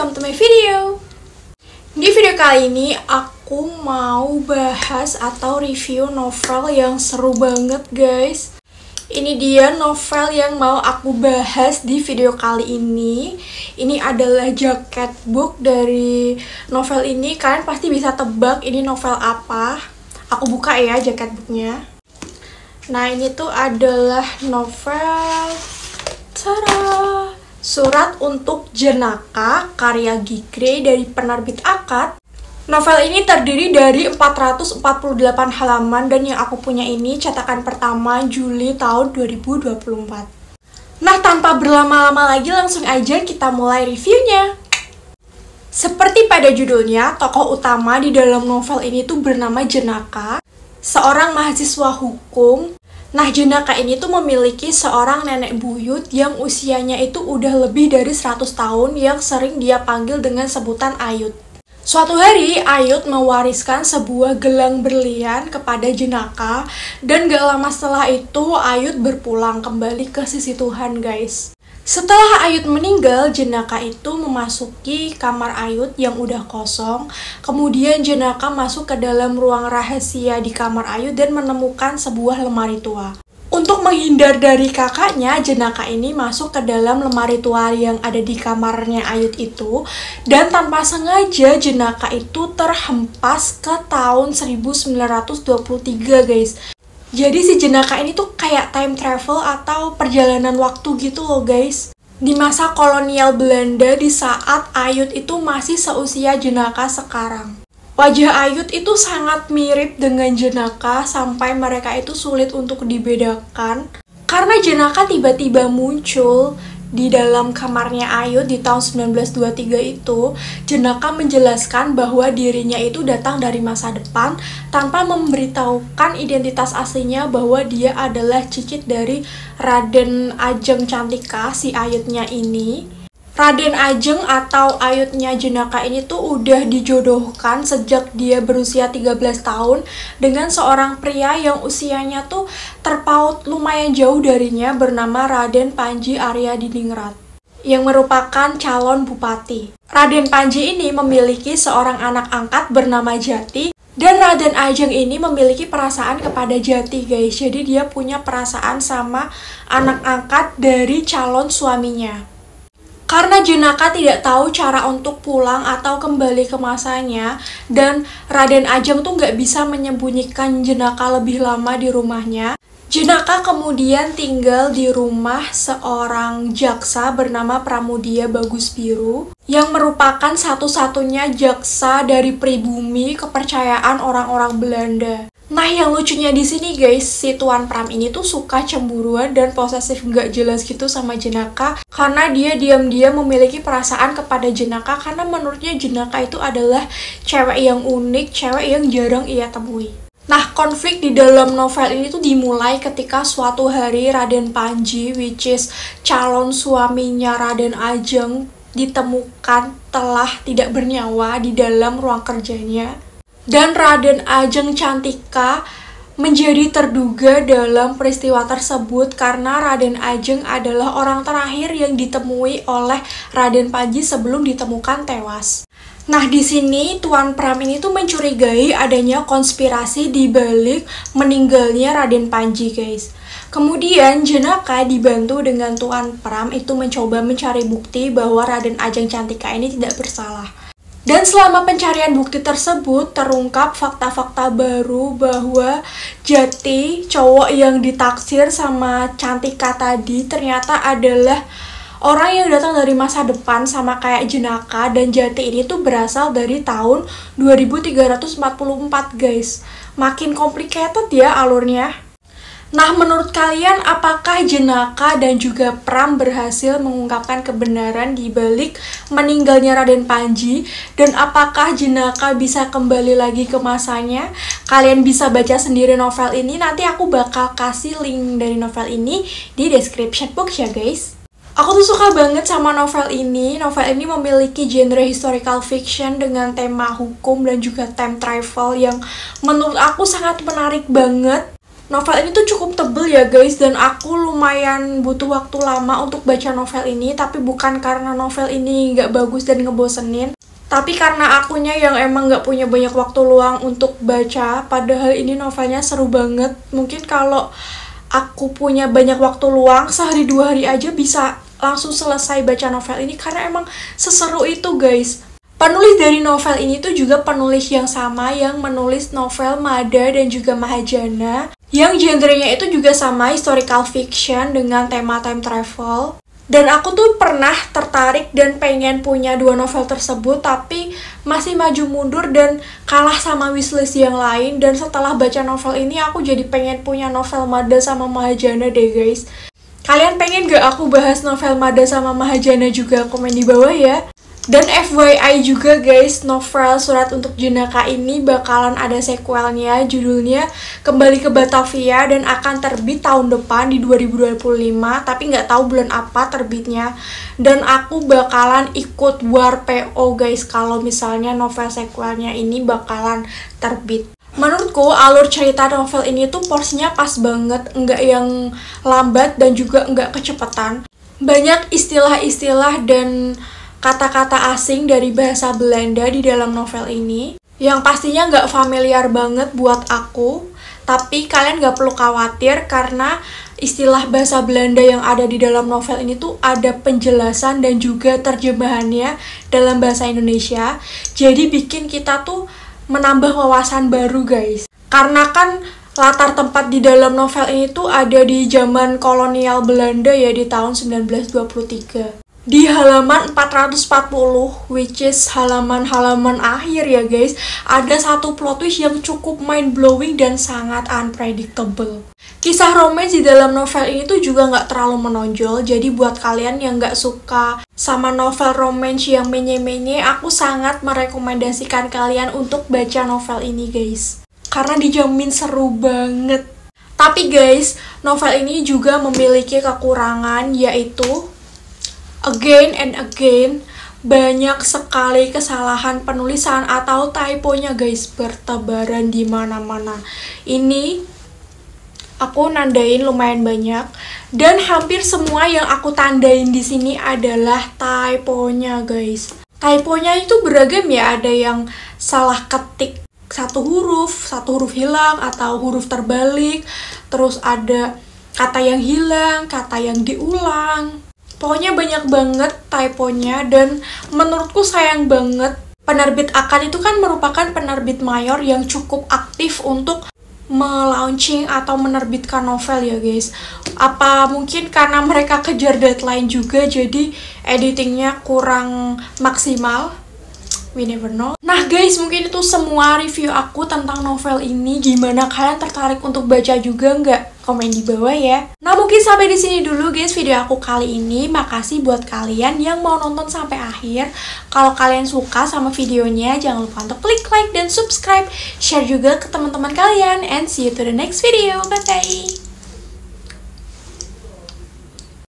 welcome to my video. Di video kali ini aku mau bahas atau review novel yang seru banget guys. Ini dia novel yang mau aku bahas di video kali ini. Ini adalah jaket book dari novel ini. Kalian pasti bisa tebak ini novel apa. Aku buka ya jaket booknya. Nah, ini tuh adalah novel Surat untuk Jenaka karya Gigre dari penerbit Akad. Novel ini terdiri dari 448 halaman dan yang aku punya ini cetakan pertama Juli tahun 2024. Nah, tanpa berlama-lama lagi langsung aja kita mulai reviewnya. Seperti pada judulnya, tokoh utama di dalam novel ini tuh bernama Jenaka, seorang mahasiswa hukum. Nah, Jenaka ini tuh memiliki seorang nenek buyut yang usianya itu udah lebih dari 100 tahun yang sering dia panggil dengan sebutan Ayut. Suatu hari, Ayut mewariskan sebuah gelang berlian kepada Jenaka dan gak lama setelah itu Ayut berpulang kembali ke sisi Tuhan guys. Setelah Ayut meninggal, Jenaka itu memasuki kamar Ayut yang udah kosong. Kemudian Jenaka masuk ke dalam ruang rahasia di kamar Ayut dan menemukan sebuah lemari tua. Untuk menghindar dari kakaknya, Jenaka ini masuk ke dalam lemari tua yang ada di kamarnya Ayut itu. Dan tanpa sengaja, Jenaka itu terhempas ke tahun 1923 guys. Jadi si Jenaka ini tuh kayak time travel atau perjalanan waktu gitu loh guys. Di masa kolonial Belanda di saat Ayut itu masih seusia Jenaka sekarang. Wajah Ayut itu sangat mirip dengan Jenaka sampai mereka itu sulit untuk dibedakan. Karena Jenaka tiba-tiba muncul di dalam kamarnya Ayut di tahun 1923 itu, Jenaka menjelaskan bahwa dirinya itu datang dari masa depan tanpa memberitahukan identitas aslinya bahwa dia adalah cicit dari Raden Ajeng Cantika, si Ayutnya ini. Raden Ajeng atau Ayutnya Jenaka ini tuh udah dijodohkan sejak dia berusia 13 tahun dengan seorang pria yang usianya tuh terpaut lumayan jauh darinya bernama Raden Panji Aryadiningrat yang merupakan calon bupati. Raden Panji ini memiliki seorang anak angkat bernama Jati dan Raden Ajeng ini memiliki perasaan kepada Jati guys. Jadi dia punya perasaan sama anak angkat dari calon suaminya. Karena Jenaka tidak tahu cara untuk pulang atau kembali ke masanya, dan Raden Ajeng tuh nggak bisa menyembunyikan Jenaka lebih lama di rumahnya, Jenaka kemudian tinggal di rumah seorang jaksa bernama Pramudia Bagus Biru, yang merupakan satu-satunya jaksa dari pribumi kepercayaan orang-orang Belanda. Nah, yang lucunya di sini guys, si Tuan Pram ini tuh suka cemburuan dan posesif nggak jelas gitu sama Jenaka karena dia diam-diam memiliki perasaan kepada Jenaka karena menurutnya Jenaka itu adalah cewek yang unik, cewek yang jarang ia temui. Nah, konflik di dalam novel ini tuh dimulai ketika suatu hari Raden Panji, which is calon suaminya Raden Ajeng, ditemukan telah tidak bernyawa di dalam ruang kerjanya. Dan Raden Ajeng Cantika menjadi terduga dalam peristiwa tersebut karena Raden Ajeng adalah orang terakhir yang ditemui oleh Raden Panji sebelum ditemukan tewas. Nah, di sini Tuan Pram ini tuh mencurigai adanya konspirasi di balik meninggalnya Raden Panji, guys. Kemudian Jenaka dibantu dengan Tuan Pram itu mencoba mencari bukti bahwa Raden Ajeng Cantika ini tidak bersalah. Dan selama pencarian bukti tersebut terungkap fakta-fakta baru bahwa Jati, cowok yang ditaksir sama Cantika tadi, ternyata adalah orang yang datang dari masa depan sama kayak Jenaka, dan Jati ini tuh berasal dari tahun 2344 guys. Makin complicated ya alurnya. Nah, menurut kalian apakah Jenaka dan juga Pram berhasil mengungkapkan kebenaran di balik meninggalnya Raden Panji? Dan apakah Jenaka bisa kembali lagi ke masanya? Kalian bisa baca sendiri novel ini, nanti aku bakal kasih link dari novel ini di description box ya guys. Aku tuh suka banget sama novel ini. Novel ini memiliki genre historical fiction dengan tema hukum dan juga time travel yang menurut aku sangat menarik banget. Novel ini tuh cukup tebel ya guys, dan aku lumayan butuh waktu lama untuk baca novel ini. Tapi bukan karena novel ini nggak bagus dan ngebosenin, tapi karena akunya yang emang nggak punya banyak waktu luang untuk baca. Padahal ini novelnya seru banget. Mungkin kalau aku punya banyak waktu luang, sehari 2 hari aja bisa langsung selesai baca novel ini, karena emang seseru itu guys. Penulis dari novel ini tuh juga penulis yang sama yang menulis novel Mada dan juga Mahajana, yang genrenya itu juga sama, historical fiction dengan tema time travel. Dan aku tuh pernah tertarik dan pengen punya 2 novel tersebut, tapi masih maju mundur dan kalah sama wishlist yang lain. Dan setelah baca novel ini, aku jadi pengen punya novel Mada sama Mahajana deh guys. Kalian pengen gak aku bahas novel Mada sama Mahajana juga? Komen di bawah ya. Dan FYI juga guys, novel Surat Untuk Jenaka ini bakalan ada sequelnya, judulnya Kembali ke Batavia, dan akan terbit tahun depan di 2025, tapi nggak tahu bulan apa terbitnya. Dan aku bakalan ikut war PO guys kalau misalnya novel sequelnya ini bakalan terbit. Menurutku alur cerita novel ini tuh porsinya pas banget, nggak yang lambat dan juga nggak kecepatan. Banyak istilah-istilah dan kata-kata asing dari bahasa Belanda di dalam novel ini yang pastinya nggak familiar banget buat aku. Tapi kalian nggak perlu khawatir karena istilah bahasa Belanda yang ada di dalam novel ini tuh ada penjelasan dan juga terjemahannya dalam bahasa Indonesia. Jadi bikin kita tuh menambah wawasan baru guys. Karena kan latar tempat di dalam novel ini tuh ada di zaman kolonial Belanda ya, di tahun 1923. Di halaman 440, which is halaman-halaman akhir ya guys, ada satu plot twist yang cukup mind-blowing dan sangat unpredictable. Kisah romance di dalam novel ini tuh juga nggak terlalu menonjol, jadi buat kalian yang nggak suka sama novel romance yang menye-menye, aku sangat merekomendasikan kalian untuk baca novel ini guys. Karena dijamin seru banget. Tapi guys, novel ini juga memiliki kekurangan, yaitu again and again, banyak sekali kesalahan penulisan atau typonya guys, bertebaran di mana-mana. Ini aku nandain lumayan banyak, dan hampir semua yang aku tandain di sini adalah typonya guys. Typonya itu beragam ya, ada yang salah ketik satu huruf hilang atau huruf terbalik, terus ada kata yang hilang, kata yang diulang. Pokoknya banyak banget typonya, dan menurutku sayang banget. Penerbit Akad itu kan merupakan penerbit mayor yang cukup aktif untuk melaunching atau menerbitkan novel ya guys. Apa mungkin karena mereka kejar deadline juga, jadi editingnya kurang maksimal? We never know. Nah guys, mungkin itu semua review aku tentang novel ini. Gimana, kalian tertarik untuk baca juga nggak? Komen di bawah ya. Nah mungkin sampai di sini dulu guys video aku kali ini. Makasih buat kalian yang mau nonton sampai akhir. Kalau kalian suka sama videonya, jangan lupa untuk klik like dan subscribe. Share juga ke teman-teman kalian. And see you to the next video. Bye bye.